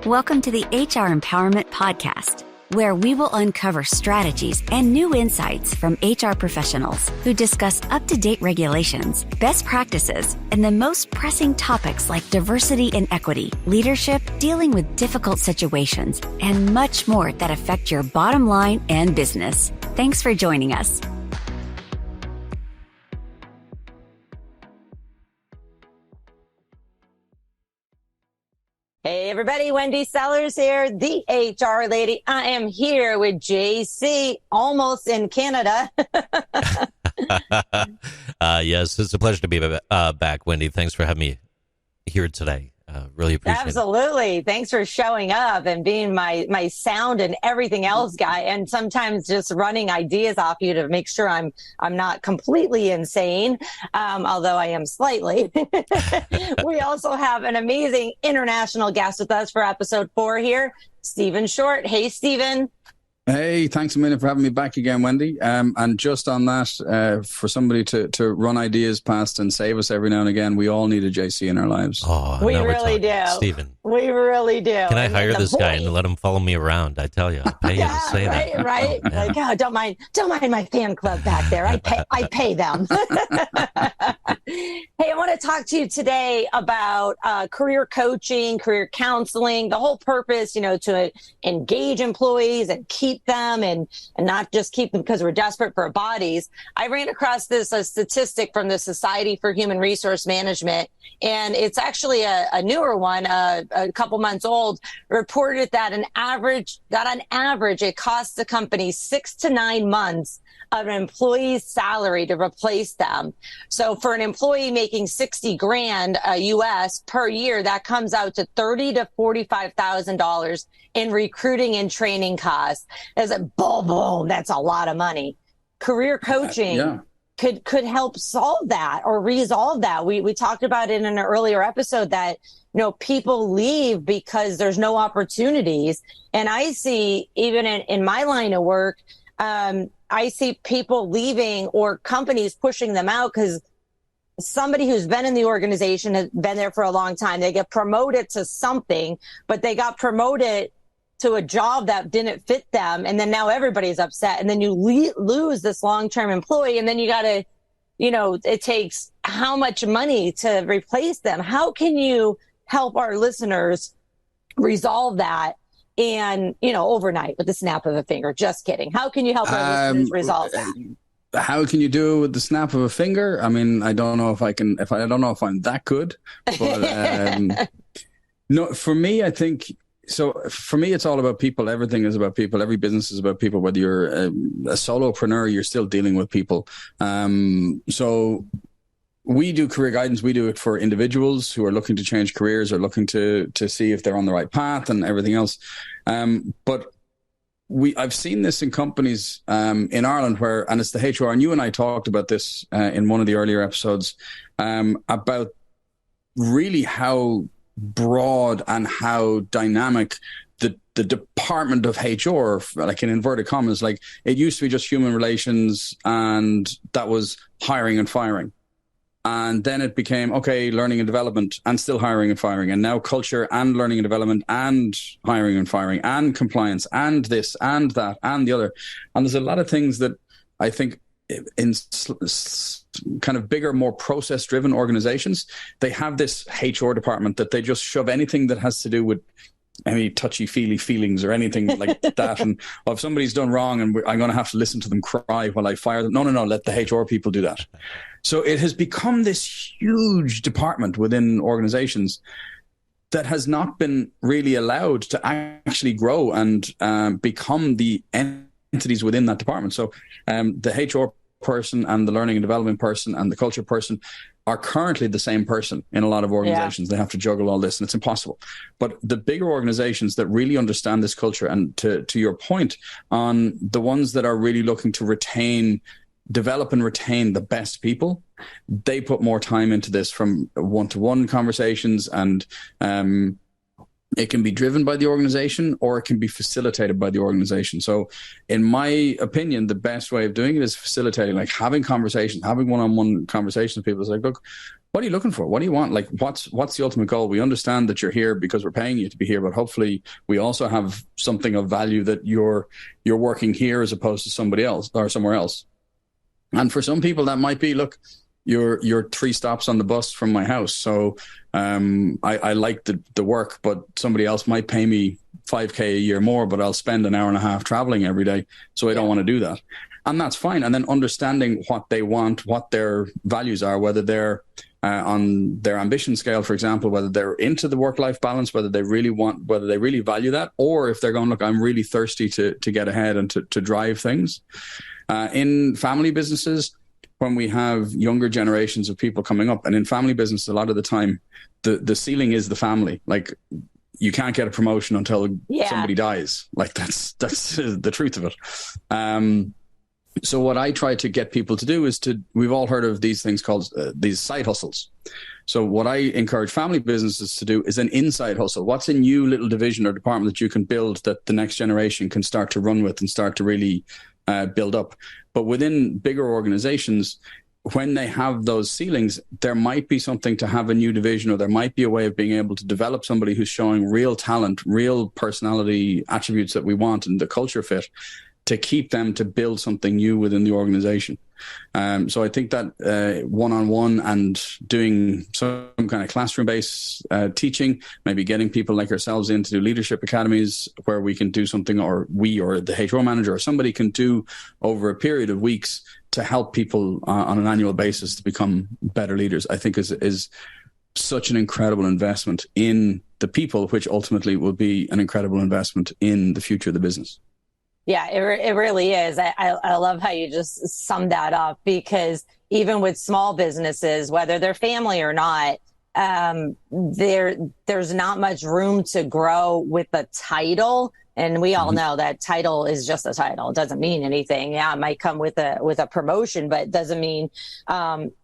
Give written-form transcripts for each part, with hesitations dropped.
Welcome to the HR Empowerment Podcast, where we will uncover strategies and new insights from HR professionals who discuss up-to-date regulations, best practices, and the most pressing topics like diversity and equity, leadership, dealing with difficult situations, and much more that affect your bottom line and business. Thanks for joining us. Hey everybody, Wendy Sellers here, the HR lady. I am here with JC, almost in Canada. Yes, it's a pleasure to be back, Wendy. Thanks for having me here today. Really appreciate it. Absolutely. Thanks for showing up and being my sound and everything else guy, and sometimes just running ideas off you to make sure I'm not completely insane, although I am slightly. We also have an amazing international guest with us for episode 4 here, Stephen Short. Hey, Stephen. Hey, thanks a million for having me back again, Wendy. And just on that, for somebody to run ideas past and save us every now and again, we all need a JC in our lives. Oh, we really do. Stephen. We really do. Can I hire this guy and let him follow me around? I tell you, I'll pay you to say that. Right. Oh, like, oh, don't mind my fan club back there. I pay them. Hey, I want to talk to you today about career coaching, career counseling, the whole purpose, to engage employees and keep them and not just keep them because we're desperate for bodies. I ran across this statistic from the Society for Human Resource Management, and it's actually a newer one, a couple months old, reported that on average, it costs the company 6 to 9 months of an employee's salary to replace them. So for an employee making 60 grand US per year, that comes out to $30,000 to $45,000 in recruiting and training costs. As a boom, that's a lot of money. Career coaching could help solve that or resolve that. We talked about it in an earlier episode that people leave because there's no opportunities. And I see, even in my line of work, I see people leaving or companies pushing them out because somebody who's been in the organization has been there for a long time. They get promoted to something, but they got promoted to a job that didn't fit them. And then now everybody's upset. And then you lose this long-term employee. And then you got to, it takes how much money to replace them? How can you help our listeners resolve that? And, overnight with the snap of a finger. Just kidding. How can you help our listeners resolve that? How can you do it with the snap of a finger? I mean, I don't know if I can, I don't know if I'm that good, but no, for me, I think, so for me, it's all about people. Everything is about people. Every business is about people. Whether you're a solopreneur, you're still dealing with people. So we do career guidance. We do it for individuals who are looking to change careers or looking to see if they're on the right path and everything else. But I've seen this in companies in Ireland and it's the HR, and you and I talked about this in one of the earlier episodes about really how broad and how dynamic the department of HR, like in inverted commas, like it used to be just human relations and that was hiring and firing. And then it became, learning and development and still hiring and firing. And now culture and learning and development and hiring and firing and compliance and this and that and the other. And there's a lot of things that I think in kind of bigger, more process-driven organizations, they have this HR department that they just shove anything that has to do with any touchy-feely feelings or anything like that. And if somebody's done wrong and I'm going to have to listen to them cry while I fire them. No, let the HR people do that. So it has become this huge department within organizations that has not been really allowed to actually grow and become the entities within that department. So the HR person and the learning and development person and the culture person are currently the same person in a lot of organizations. They have to juggle all this and it's impossible. But the bigger organizations that really understand this culture, and to your point on the ones that are really looking to develop and retain the best people, they put more time into this from one-to-one conversations and It can be driven by the organization or it can be facilitated by the organization. So in my opinion, the best way of doing it is facilitating, like having conversations, having one-on-one conversations with people. It's like, look, what are you looking for? What do you want? Like, what's the ultimate goal? We understand that you're here because we're paying you to be here, but hopefully we also have something of value that you're working here as opposed to somebody else or somewhere else. And for some people that might be, look, you're 3 stops on the bus from my house. So I like the work, but somebody else might pay me $5,000 a year more, but I'll spend an hour and a half traveling every day. So I don't want to do that. And that's fine. And then understanding what they want, what their values are, whether they're on their ambition scale, for example, whether they're into the work-life balance, whether they really value that, or if they're going, look, I'm really thirsty to get ahead and to drive things. In family businesses, when we have younger generations of people coming up, and in family business, a lot of the time, the ceiling is the family. Like, you can't get a promotion until somebody dies. Like, that's the truth of it. So what I try to get people to do is we've all heard of these things called these side hustles. So what I encourage family businesses to do is an inside hustle. What's a new little division or department that you can build that the next generation can start to run with and start to really build up? But within bigger organizations, when they have those ceilings, there might be something to have a new division, or there might be a way of being able to develop somebody who's showing real talent, real personality attributes that we want and the culture fit, to keep them to build something new within the organization. So I think that one-on-one and doing some kind of classroom-based teaching, maybe getting people like ourselves in to do leadership academies where we can do something, or the HR manager or somebody can do over a period of weeks to help people on an annual basis to become better leaders, I think is such an incredible investment in the people, which ultimately will be an incredible investment in the future of the business. Yeah, it really is. I love how you just summed that up, because even with small businesses, whether they're family or not, there's not much room to grow with the title. And we all know that title is just a title. It doesn't mean anything. Yeah, it might come with a promotion, but it doesn't mean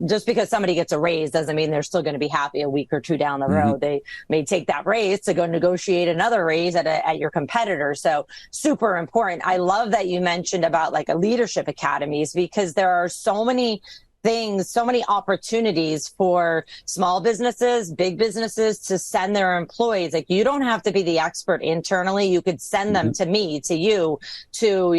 just because somebody gets a raise doesn't mean they're still going to be happy a week or two down the road. They may take that raise to go negotiate another raise at your competitor. So super important. I love that you mentioned about like a leadership academies, because there are so many things, so many opportunities for small businesses, big businesses to send their employees. Like, you don't have to be the expert internally. You could send them to me, to you, to,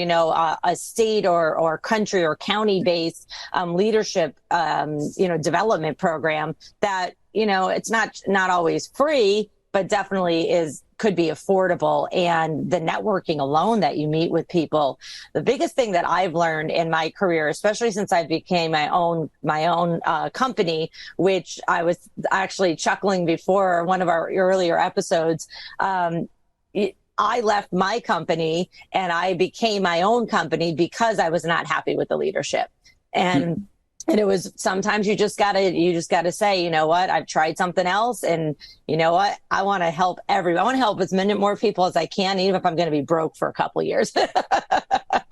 a state or country or county based leadership, development program that, it's not always free, but definitely could be affordable. And the networking alone that you meet with people, the biggest thing that I've learned in my career, especially since I became my own company, which I was actually chuckling before one of our earlier episodes. I left my company and I became my own company because I was not happy with the leadership. And it was, sometimes you just gotta say, you know what, I've tried something else, and you know what, I want to help everyone. I want to help as many more people as I can, even if I'm going to be broke for a couple of years.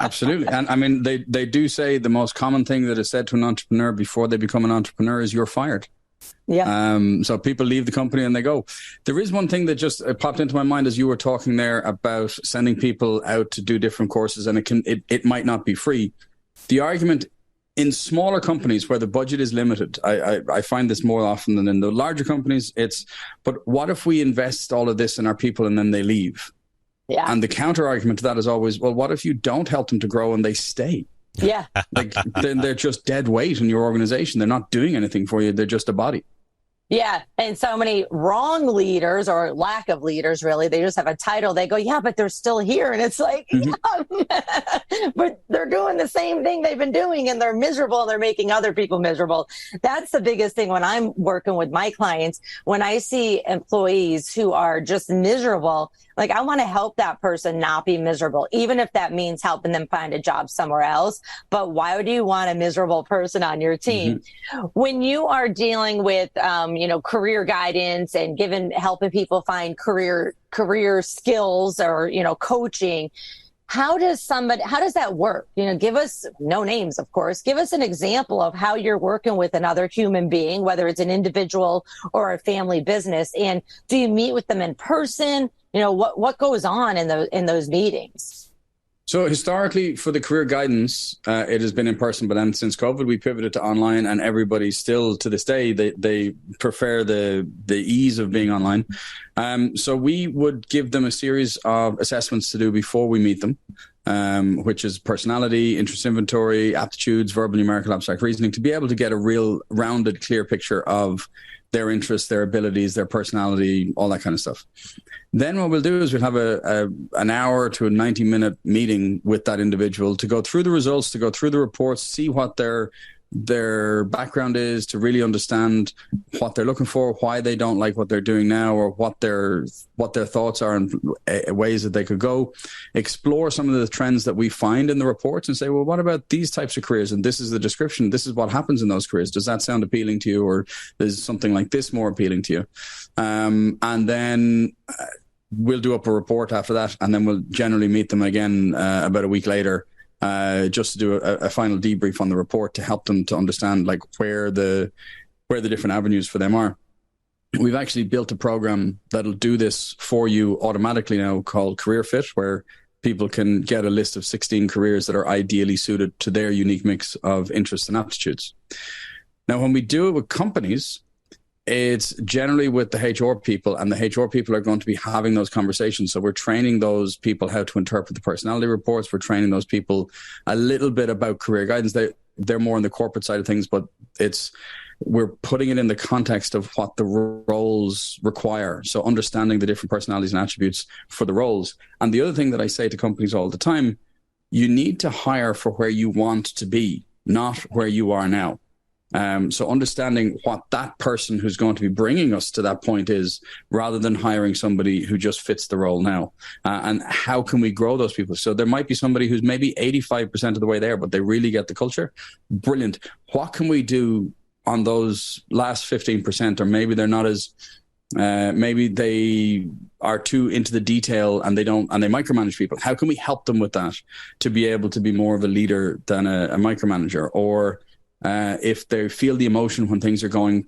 Absolutely. And I mean, they do say the most common thing that is said to an entrepreneur before they become an entrepreneur is, you're fired. Yeah. So people leave the company and they go. There is one thing that just popped into my mind as you were talking there about sending people out to do different courses, and it might not be free. The argument in smaller companies where the budget is limited, I find this more often than in the larger companies, but what if we invest all of this in our people and then they leave? Yeah. And the counter argument to that is always, well, what if you don't help them to grow and they stay? Yeah. Like, then they're just dead weight in your organization. They're not doing anything for you. They're just a body. Yeah. And so many wrong leaders, or lack of leaders, really, they just have a title. They go, yeah, but they're still here. And it's like, yeah, but they're doing the same thing they've been doing, and they're miserable, and they're making other people miserable. That's the biggest thing when I'm working with my clients. When I see employees who are just miserable, like, I want to help that person not be miserable, even if that means helping them find a job somewhere else. But why do you want a miserable person on your team? When you are dealing with, career guidance and helping people find career skills, or, coaching, how does that work? Give us, no names, of course, give us an example of how you're working with another human being, whether it's an individual or a family business. And do you meet with them in person? What goes on in those meetings? So historically, for the career guidance, it has been in person, but then since COVID, we pivoted to online, and everybody still to this day, they prefer the ease of being online. So we would give them a series of assessments to do before we meet them, which is personality, interest inventory, aptitudes, verbal, numerical, abstract reasoning, to be able to get a real rounded, clear picture of their interests, their abilities, their personality, all that kind of stuff. Then what we'll do is we'll have an hour to a 90-minute meeting with that individual to go through the results, to go through the reports, see what their background is, to really understand what they're looking for, why they don't like what they're doing now, or what their thoughts are and ways that they could go. Explore some of the trends that we find in the reports and say, well, what about these types of careers? And this is the description. This is what happens in those careers. Does that sound appealing to you, or is something like this more appealing to you? And then we'll do up a report after that, and then we'll generally meet them again about a week later, just to do a final debrief on the report to help them to understand like where the different avenues for them are. We've actually built a program that'll do this for you automatically now, called Career Fit, where people can get a list of 16 careers that are ideally suited to their unique mix of interests and aptitudes. Now, when we do it with companies, it's generally with the HR people, and the HR people are going to be having those conversations. So we're training those people how to interpret the personality reports. We're training those people a little bit about career guidance. They're more on the corporate side of things, but we're putting it in the context of what the roles require. So understanding the different personalities and attributes for the roles. And the other thing that I say to companies all the time, you need to hire for where you want to be, not where you are now. So understanding what that person who's going to be bringing us to that point is, rather than hiring somebody who just fits the role now. And how can we grow those people? So there might be somebody who's maybe 85% of the way there, but they really get the culture. Brilliant. What can we do on those last 15%? Or maybe they're not as, maybe they are too into the detail and they micromanage people. How can we help them with that to be able to be more of a leader than a micromanager? Or if they feel the emotion when things are going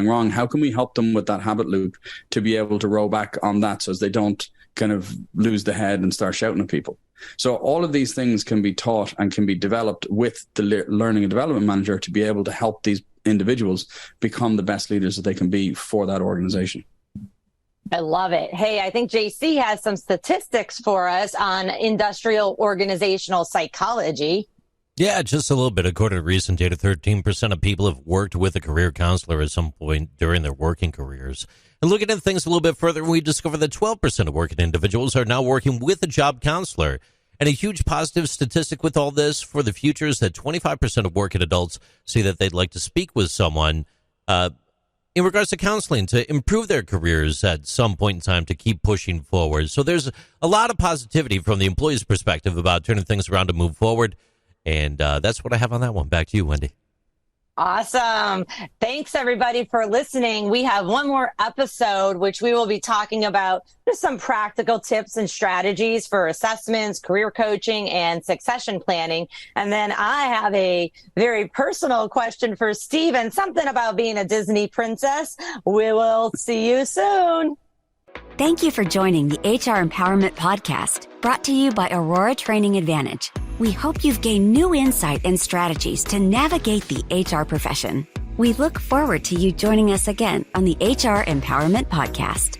wrong, how can we help them with that habit loop to be able to row back on that so as they don't kind of lose the head and start shouting at people? So all of these things can be taught and can be developed with the learning and development manager to be able to help these individuals become the best leaders that they can be for that organization. I love it. Hey, I think JC has some statistics for us on industrial organizational psychology. Yeah, just a little bit. According to recent data, 13% of people have worked with a career counselor at some point during their working careers. And looking at things a little bit further, we discover that 12% of working individuals are now working with a job counselor. And a huge positive statistic with all this for the future is that 25% of working adults say that they'd like to speak with someone in regards to counseling to improve their careers at some point in time to keep pushing forward. So there's a lot of positivity from the employee's perspective about turning things around to move forward. And that's what I have on that one. Back to you, Wendy. Awesome. Thanks, everybody, for listening. We have one more episode, which we will be talking about just some practical tips and strategies for assessments, career coaching, and succession planning. And then I have a very personal question for Steven, something about being a Disney princess. We will see you soon. Thank you for joining the HR Empowerment Podcast, brought to you by Aurora Training Advantage. We hope you've gained new insight and strategies to navigate the HR profession. We look forward to you joining us again on the HR Empowerment Podcast.